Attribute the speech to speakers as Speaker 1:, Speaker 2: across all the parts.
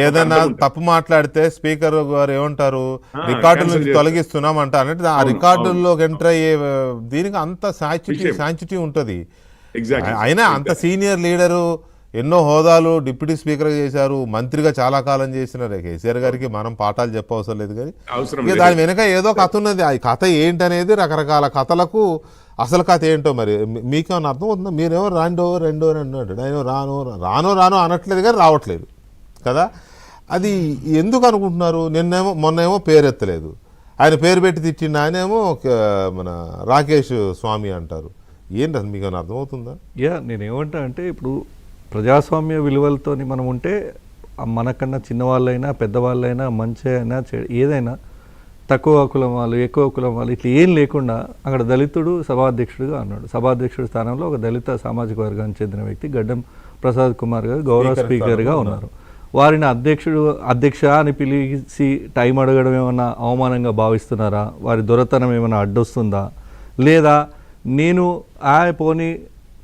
Speaker 1: ఏదైనా తప్పు మాట్లాడితే స్పీకర్ గారు ఏమంటారు, రికార్డుల నుంచి తొలగిస్తున్నాం అంట అంటే ఆ రికార్డుల్లోకి ఎంటర్ అయ్యే దీనికి అంత శాంచిటీ ఉంటది. అయినా అంత సీనియర్ లీడరు, ఎన్నో హోదాలు డిప్యూటీ స్పీకర్ చేశారు, మంత్రిగా చాలా కాలం చేసిన కేసీఆర్ గారికి మనం పాఠాలు చెప్పవసరం లేదు. కానీ దాని వెనక ఏదో కథ ఉన్నది. ఆ కథ ఏంటనేది రకరకాల కథలకు అసలు కథ ఏంటో మరి మీకేమన్నా అర్థం అవుతుందా? మీరేమో రెండో అంటాడు, ఆయన రాను అనట్లేదు కానీ రావట్లేదు కదా. అది ఎందుకు అనుకుంటున్నారు? మొన్నేమో పేరెత్తలేదు, ఆయన పేరు పెట్టి తిట్టిండు, ఆయనేమో మన రాకేష్ స్వామి అంటారు. ఏంటి మీకు ఏమైనా అర్థమవుతుందా?
Speaker 2: నేనేమంటా అంటే ఇప్పుడు ప్రజాస్వామ్య విలువలతో మనం ఉంటే మనకన్నా చిన్నవాళ్ళైనా పెద్దవాళ్ళైనా మంచి అయినా ఏదైనా తక్కువ కులం వాళ్ళు ఎక్కువ కులం వాళ్ళు ఇట్లా ఏం లేకుండా అక్కడ దళితుడు సభాధ్యక్షుడిగా అన్నాడు. సభాధ్యక్షుడి స్థానంలో ఒక దళిత సామాజిక వర్గానికి చెందిన వ్యక్తి గడ్డం ప్రసాద్ కుమార్ గారు గౌరవ స్పీకర్గా ఉన్నారు. వారిని అధ్యక్ష అని పిలిచి టైం అడగడం ఏమన్నా అవమానంగా భావిస్తున్నారా? వారి దొరతనం ఏమైనా అడ్డొస్తుందా? లేదా నేను పోనీ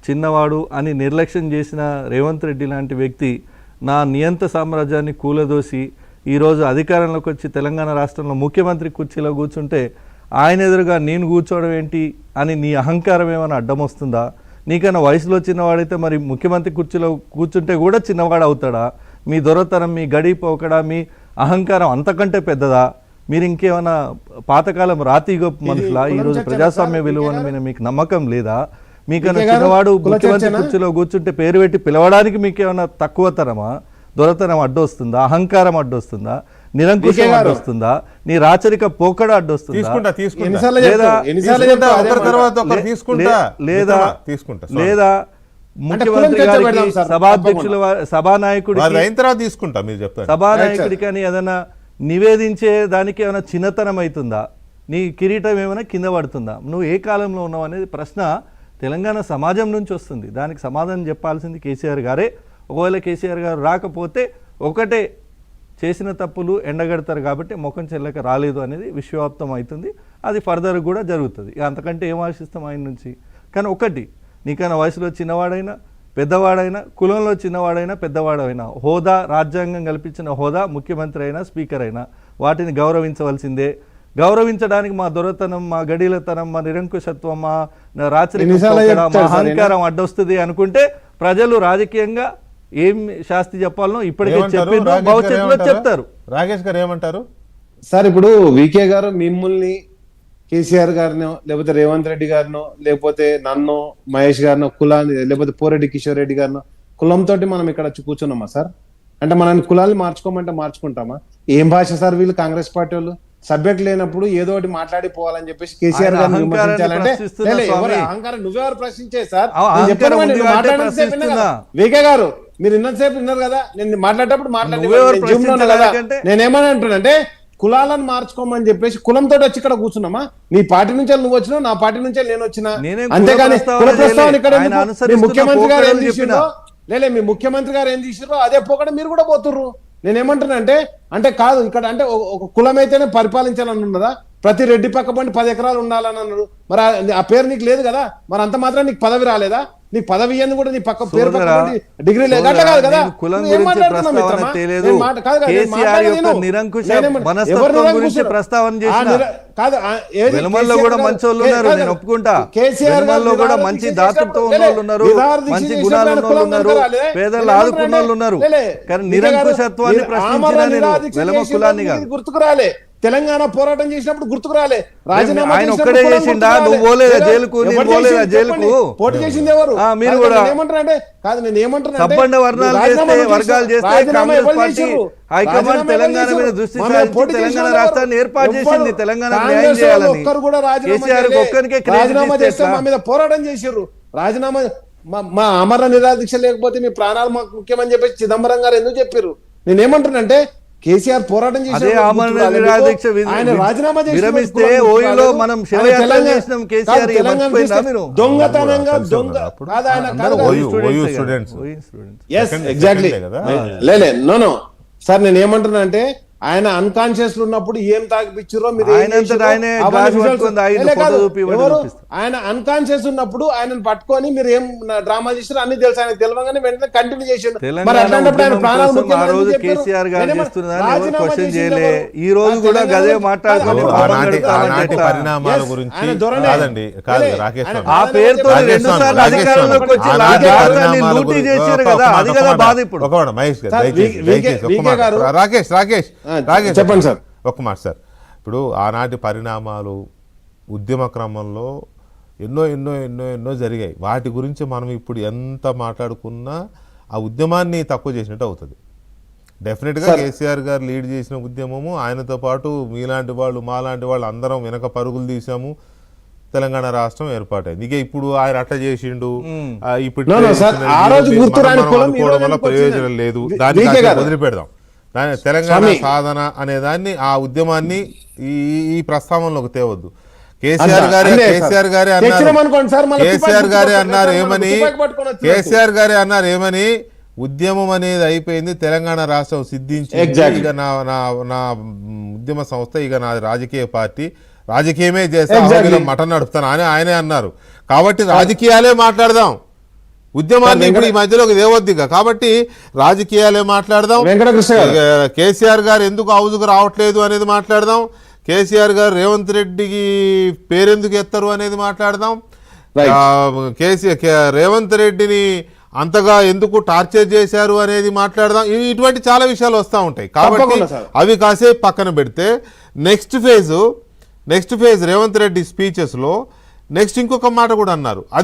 Speaker 2: చిన్నవాడు అని నిర్లక్ష్యం చేసిన రేవంత్ రెడ్డి లాంటి వ్యక్తి నా నియంత సామ్రాజ్యాన్ని కూలదోసి ఈరోజు అధికారంలోకి వచ్చి తెలంగాణ రాష్ట్రంలో ముఖ్యమంత్రి కుర్చీలో కూర్చుంటే ఆయన ఎదురుగా నేను కూర్చోవడం ఏంటి అని నీ అహంకారం ఏమైనా అడ్డం వస్తుందా? నీకన్నా వయసులో చిన్నవాడైతే మరి ముఖ్యమంత్రి కుర్చీలో కూర్చుంటే కూడా చిన్నవాడు అవుతాడా? మీ దొరతనం, మీ గడి పోకడా, మీ అహంకారం అంతకంటే పెద్దదా? మీరు ఇంకేమైనా పాతకాలం రాతిగొప్ప మనుషులా? ఈరోజు ప్రజాస్వామ్య విలువల మీద మీకు నమ్మకం లేదా? మీకన్నా చిన్నవాడు ముఖ్యమంత్రి కుర్చీలో కూర్చుంటే పేరు పెట్టి పిలవడానికి మీకేమైనా తక్కువతనమా? దొరతనం అడ్డొస్తుందా? అహంకారం అడ్డొస్తుందా? నిరంకుశం అడ్డొస్తుందా? నీ రాచరిక పోకడ అడ్డొస్తుందా? లేదా ముఖ్యమంత్రి గారికి సభాధ్యక్షుల సభానాయకుడికి అని ఏదైనా నివేదించే దానికి ఏమైనా చిన్నతనం అవుతుందా? నీ కిరీటం ఏమైనా కింద పడుతుందా? నువ్వు ఏ కాలంలో ఉన్నావు అనేది ప్రశ్న తెలంగాణ సమాజం నుంచి వస్తుంది. దానికి సమాధానం చెప్పాల్సింది కేసీఆర్ గారే. ఒకవేళ కేసీఆర్ గారు రాకపోతే ఒకటే, చేసిన తప్పులు ఎండగడతారు కాబట్టి ముఖం చెల్లక రాలేదు అనేది విశ్వవ్యాప్తం అవుతుంది. అది ఫర్దర్ కూడా జరుగుతుంది. అంతకంటే ఏం ఆశిస్తాం ఆయన నుంచి? కానీ ఒకటి, నీకన్నా వయసులో చిన్నవాడైనా పెద్దవాడైనా, కులంలో చిన్నవాడైనా పెద్దవాడైనా, హోదా రాజ్యాంగం కల్పించిన హోదా ముఖ్యమంత్రి అయినా స్పీకర్ అయినా వాటిని గౌరవించవలసిందే. గౌరవించడానికి మా దొరతనం, మా గడిలతనం, మా నిరంకుశత్వం, మా రాచరిక మా అహంకారం అడ్డొస్తుంది అనుకుంటే ప్రజలు రాజకీయంగా ఏం శాస్తి చెప్పాలనో ఇప్పటికే చెప్పిండ్రు, భవిష్యత్తులో చెప్తారు.
Speaker 1: రాకేష్ గారు ఏమంటారు
Speaker 3: సార్? ఇప్పుడు వికే గారు మిమ్మల్ని, కేసీఆర్ గారినో లేకపోతే రేవంత్ రెడ్డి గారినో లేకపోతే నన్నో మహేష్ గారినో కులాన్ని, లేకపోతే పోరెడ్డి కిషోర్ రెడ్డి గారినో కులంతో మనం ఇక్కడ కూర్చున్నామా సార్? అంటే మన కులాన్ని మార్చుకోమంటే మార్చుకుంటామా? ఏం భాష సార్ వీళ్ళు కాంగ్రెస్ పార్టీ వాళ్ళు? సబ్జెక్ట్ లేనప్పుడు ఏదో ఒకటి మాట్లాడిపోవాలని చెప్పేసి కేసీఆర్ గారిని విమర్శించాలంటే అహంకారం నువ్వెవరు ప్రశ్నించే సార్? వికే గారు మీరు ఇన్నసేపు విన్నారు కదా, నేను మాట్లాడేటప్పుడు మాట్లాడే కదా. నేనేమని అంటున్నానంటే కులాలను మార్చుకోమని చెప్పేసి కులంతో వచ్చి ఇక్కడ కూర్చున్నామా? నీ పార్టీ నుంచి నువ్వు వచ్చినావు, నా పార్టీ నుంచే నేను వచ్చినా, అంతేగాని కుల ప్రస్తావన ఇక్కడ ముఖ్యమంత్రి గారు ఏం తీసిరో మీ ముఖ్యమంత్రి గారు ఏం తీసిరో అదే పోకడ మీరు కూడా పోతుర్రు. నేనేమంటున్నా అంటే కాదు ఇక్కడ అంటే ఒక కులం అయితేనే పరిపాలించాలని ఉన్నదా? ప్రతి రెడ్డి పక్క పండి 10 ఎకరాలు ఉండాలని అన్నాడు. మరి ఆ పేరు నీకు లేదు కదా, మరి అంత మాత్రం నీకు పదవి రాలేదా? నీకు పదవి అని కూడా నీ పక్క పేరు డిగ్రీ లేదు అట్లా కాదు కదా.
Speaker 2: కేసీఆర్ కూడా మంచి దాతృత్వం ఉన్న వాళ్ళు ఉన్నారు, మంచి గుణాలు ఉన్న వాళ్ళు ఉన్నారు, పేదలు ఆదుకున్న వాళ్ళు ఉన్నారు. కానీ నిరంకుశత్వాన్ని ప్రశ్నించిన నేను వెలమ కులాన్ని కాదు.
Speaker 3: గుర్తుకు రాలే తెలంగాణ పోరాటం చేసినప్పుడు గుర్తుకు రాలే. రాజీనామా
Speaker 2: ఒక్కడే చేసిండా? నువ్వు పోలేదా జైలుకు? నేను పోలేదా జైలుకు?
Speaker 3: పోటీ చేసింది ఎవరు?
Speaker 2: మీరు కూడా
Speaker 3: ఏమంటారంటే కాదు, నేను ఏమంటున్నా
Speaker 2: సబ్బండ వర్గాలు చేస్తే కాంగ్రెస్ పార్టీ హైకమాండ్ తెలంగాణ మీద దృష్టి సారించి తెలంగాణ రాష్ట్రాన్ని ఏర్పాటు చేసింది. తెలంగాణ న్యాయం చేయాలని కేసీఆర్ ఒక్కరికే
Speaker 3: రాజీనామా చేస్తే మా మీద పోరాటం చేసిర్రు. రాజీనామా మా అమర నిరాదీక్ష లేకపోతే మీ ప్రాణాలు మాకు ముఖ్యమని చెప్పేసి చిదంబరం గారు ఎందుకు చెప్పారు? నేనేమంటున్నానంటే కేసీఆర్ పోరాటం చేసి దొంగతనంగా సార్ నేను ఏమంటున్నా అంటే ఆయన అన్కాన్షియస్ ఉన్నప్పుడు ఏం తాగిపిచ్చిరో మీరు ఏం
Speaker 2: ఆయనంతట
Speaker 3: చేసిర్రో
Speaker 2: ఆయనే
Speaker 3: అవన్నీ
Speaker 2: గ్లాస్
Speaker 3: visuals-
Speaker 2: పట్టుకొని తాగిండు,
Speaker 3: లే,
Speaker 2: ఫోటో
Speaker 3: కాదు.
Speaker 2: చూపి ఇవ్వండి,
Speaker 3: ఎవరు?
Speaker 2: చూపిస్తా.
Speaker 3: ఆయన అన్కాన్షియస్ ఉన్నప్పుడు ఆయనను పట్టుకొని మీరు ఏం డ్రామా చేసిరో అన్ని తెలుసు, ఆయన తెలియగానే వెంటనే కంటిన్యూ చేసిండు. మరి
Speaker 2: తెలంగాణ
Speaker 3: అట్లాంటప్పుడు ఆయన
Speaker 2: ఉద్యమం
Speaker 3: ప్రాణాలు
Speaker 2: కోసం
Speaker 3: ముఖ్యం
Speaker 2: ఆ
Speaker 3: అని
Speaker 2: రోజు
Speaker 3: చెప్పారు.
Speaker 2: కేసీఆర్ గారు
Speaker 3: నేనేమన్నా
Speaker 2: చేస్తున్నదాన్ని ఎవరు
Speaker 3: రాజీనామా
Speaker 2: క్వశ్చన్
Speaker 3: చేసింది
Speaker 2: చేయలే.
Speaker 3: ఎవరు?
Speaker 2: ఈ రోజు కూడా గదే మాట్లాడుకొని
Speaker 3: కాదు,
Speaker 2: పాపం
Speaker 1: ఆనాటి
Speaker 2: గడుపుతామంటే ఎట్లా?
Speaker 1: పరిణామాల
Speaker 3: Yes,
Speaker 1: గురించి
Speaker 3: ఆయన ధోరణి.
Speaker 1: కాదండి, కాదు
Speaker 3: లే,
Speaker 1: రాకేష్
Speaker 3: ఆయన
Speaker 1: స్వామి.
Speaker 2: ఆ పేరుతో
Speaker 1: రాకేష్
Speaker 2: రెండు
Speaker 1: స్వామి,
Speaker 2: సార్లు
Speaker 1: రాకేష్
Speaker 2: అధికారంలోకి
Speaker 1: స్వామి.
Speaker 2: వచ్చి
Speaker 1: ఆనాటి
Speaker 2: రాష్ట్రాన్ని
Speaker 1: పరిణామాల
Speaker 2: లూటీ
Speaker 1: గురించి-
Speaker 2: చేశారు
Speaker 1: ఒక
Speaker 2: కదా,
Speaker 1: మాట,
Speaker 2: అది
Speaker 1: ఒక
Speaker 2: కదా
Speaker 1: మాట.
Speaker 2: బాధ ఇప్పుడు.
Speaker 1: ఒక మాట, మహేష్ గారు,
Speaker 3: సార్,
Speaker 1: దయచేసి,
Speaker 3: వి-
Speaker 1: దయచేసి, ఒక
Speaker 3: వి-
Speaker 1: మాట.
Speaker 3: గారు.
Speaker 1: రాకేష్
Speaker 3: చెప్పండి సార్.
Speaker 1: ఒక మాట సార్. ఇప్పుడు ఆనాటి పరిణామాలు ఉద్యమ క్రమంలో ఎన్నో ఎన్నో ఎన్నో ఎన్నో జరిగాయి. వాటి గురించి మనం ఇప్పుడు ఎంత మాట్లాడుకున్నా ఆ ఉద్యమాన్ని తక్కువ చేసినట్టు అవుతుంది. డెఫినెట్గా కేసీఆర్ గారు లీడ్ చేసిన ఉద్యమము, ఆయనతో పాటు మీలాంటి వాళ్ళు మాలాంటి వాళ్ళు అందరం వెనక పరుగులు తీసాము, తెలంగాణ రాష్ట్రం ఏర్పాటైంది. ఇక ఇప్పుడు ఆయన అట్లా చేసిండు, ఇప్పుడు
Speaker 3: No, no, sir. ఆ రోజు గుర్తురాని కులం ఈ రోజు
Speaker 1: వల్ల
Speaker 3: ఎందుకు
Speaker 1: ప్రయోజనం
Speaker 3: వచ్చింది?
Speaker 1: లేదు,
Speaker 3: వి-
Speaker 1: దాన్ని
Speaker 3: వికే
Speaker 1: కాసేపు
Speaker 3: గారు.
Speaker 1: వదిలిపెడదాం. దాని తెలంగాణ
Speaker 3: స్వామి.
Speaker 1: సాధన అనే దాన్ని, ఆ ఉద్యమాన్ని ఈ ప్రస్తావనలోకి తేవద్దు. కేసీఆర్ గారే
Speaker 3: తెచ్చినామనుకోండి సార్, మళ్ళీ
Speaker 1: కేసీఆర్
Speaker 3: తుపాకీ
Speaker 1: గారే
Speaker 3: పట్టుకొని
Speaker 1: అన్నారు
Speaker 3: వస్తారు,
Speaker 1: ఏమని,
Speaker 3: తుపాకీ పట్టుకొని వచ్చినట్టు.
Speaker 1: కేసీఆర్ గారే అన్నారు ఏమని, ఉద్యమం అనేది అయిపోయింది, తెలంగాణ రాష్ట్రం సిద్ధించి,
Speaker 3: Exactly.
Speaker 1: ఇక నా ఉద్యమ సంస్థ, ఇక నా రాజకీయ పార్టీ, రాజకీయమే చేస్తా,
Speaker 3: Exactly.
Speaker 1: మటన్ నడుపుతాను అని ఆయనే అన్నారు. కాబట్టి రాజకీయాలే మాట్లాడదాం, ఉద్యమాన్ని ఇప్పుడు ఈ మధ్యలోకి దేవద్దిగా, కాబట్టి రాజకీయాలే మాట్లాడదాం.
Speaker 3: వెంకటకృష్ణ గారు.
Speaker 1: ఇక కేసీఆర్ గారు ఎందుకు హౌజుకు రావట్లేదు అనేది మాట్లాడదాం. కేసీఆర్ గారు రేవంత్ రెడ్డికి పేరెందుకు ఎత్తరు అనేది మాట్లాడదాం.
Speaker 3: Right.
Speaker 1: రేవంత్ రెడ్డిని అంతగా ఎందుకు టార్చర్ చేశారు అనేది మాట్లాడదాం. ఇటువంటి చాలా విషయాలు వస్తూ ఉంటాయి. కాబట్టి
Speaker 3: తప్పకుండా సార్.
Speaker 1: అవి కాసేపు పక్కన పెడితే నెక్స్ట్ ఫేజ్ రేవంత్ రెడ్డి స్పీచెస్లో నెక్స్ట్ ఇంకొక మాట కూడా అన్నారు.